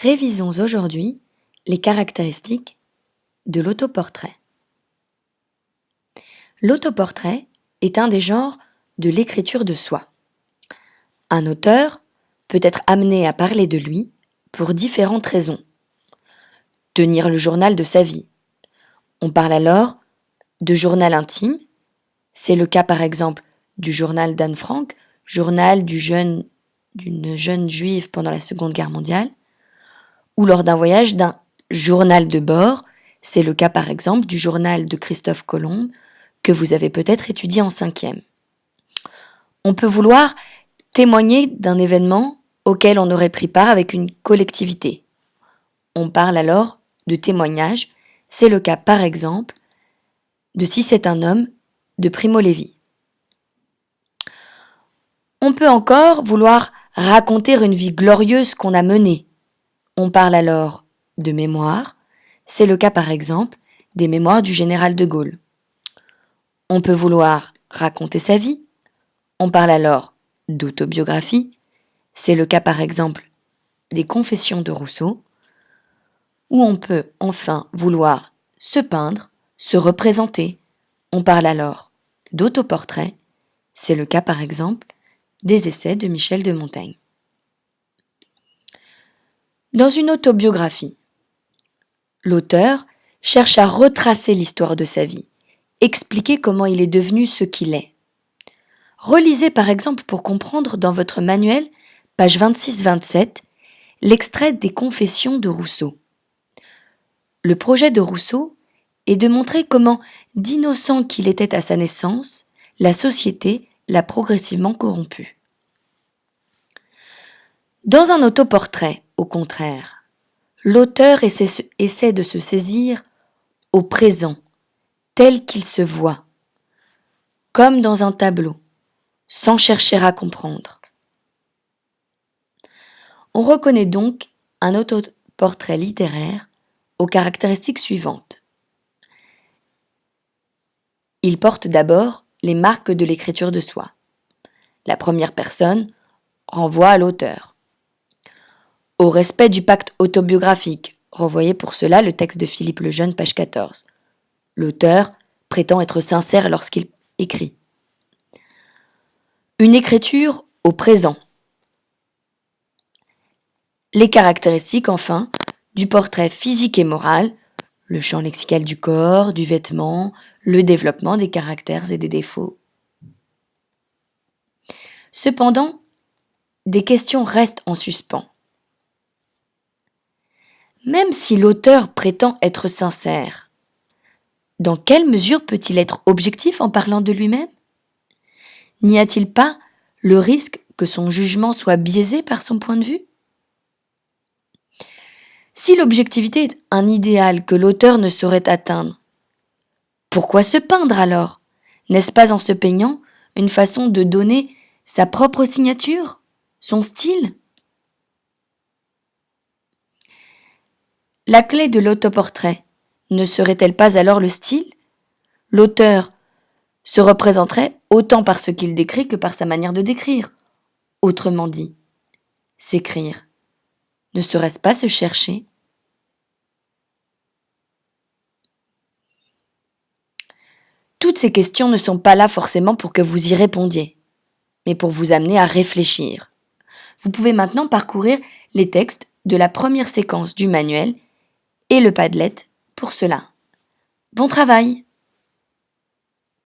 Révisons aujourd'hui les caractéristiques de l'autoportrait. L'autoportrait est un des genres de l'écriture de soi. Un auteur peut être amené à parler de lui pour différentes raisons. Tenir le journal de sa vie. On parle alors de journal intime. C'est le cas par exemple du journal d'Anne Frank, journal d'une jeune juive pendant la Seconde Guerre mondiale, ou lors d'un voyage d'un journal de bord. C'est le cas par exemple du journal de Christophe Colomb que vous avez peut-être étudié en 5e. On peut vouloir témoigner d'un événement auquel on aurait pris part avec une collectivité. On parle alors de témoignage. C'est le cas par exemple de Si c'est un homme de Primo Levi. On peut encore vouloir raconter une vie glorieuse qu'on a menée. On parle alors de mémoire. C'est le cas par exemple des mémoires du général de Gaulle. On peut vouloir raconter sa vie. On parle alors d'autobiographie. C'est le cas par exemple des Confessions de Rousseau. Ou on peut enfin vouloir se peindre, se représenter. On parle alors d'autoportrait. C'est le cas par exemple des Essais de Michel de Montaigne. Dans une autobiographie, l'auteur cherche à retracer l'histoire de sa vie, expliquer comment il est devenu ce qu'il est. Relisez par exemple pour comprendre dans votre manuel, page 26-27, l'extrait des Confessions de Rousseau. Le projet de Rousseau est de montrer comment, d'innocent qu'il était à sa naissance, la société l'a progressivement corrompu. Dans un autoportrait, au contraire, l'auteur essaie de se saisir au présent, tel qu'il se voit, comme dans un tableau, sans chercher à comprendre. On reconnaît donc un autoportrait littéraire aux caractéristiques suivantes. Il porte d'abord les marques de l'écriture de soi. La première personne renvoie à l'auteur. Au respect du pacte autobiographique, revoyez pour cela le texte de Philippe Lejeune, page 14. L'auteur prétend être sincère lorsqu'il écrit. Une écriture au présent. Les caractéristiques, enfin, du portrait physique et moral, le champ lexical du corps, du vêtement, le développement des caractères et des défauts. Cependant, des questions restent en suspens. Même si l'auteur prétend être sincère, dans quelle mesure peut-il être objectif en parlant de lui-même ? N'y a-t-il pas le risque que son jugement soit biaisé par son point de vue ? Si l'objectivité est un idéal que l'auteur ne saurait atteindre, pourquoi se peindre alors ? N'est-ce pas en se peignant une façon de donner sa propre signature, son style ? La clé de l'autoportrait ne serait-elle pas alors le style ? L'auteur se représenterait autant par ce qu'il décrit que par sa manière de décrire. Autrement dit, s'écrire, ne serait-ce pas se chercher ? Toutes ces questions ne sont pas là forcément pour que vous y répondiez, mais pour vous amener à réfléchir. Vous pouvez maintenant parcourir les textes de la première séquence du manuel et le Padlet pour cela. Bon travail!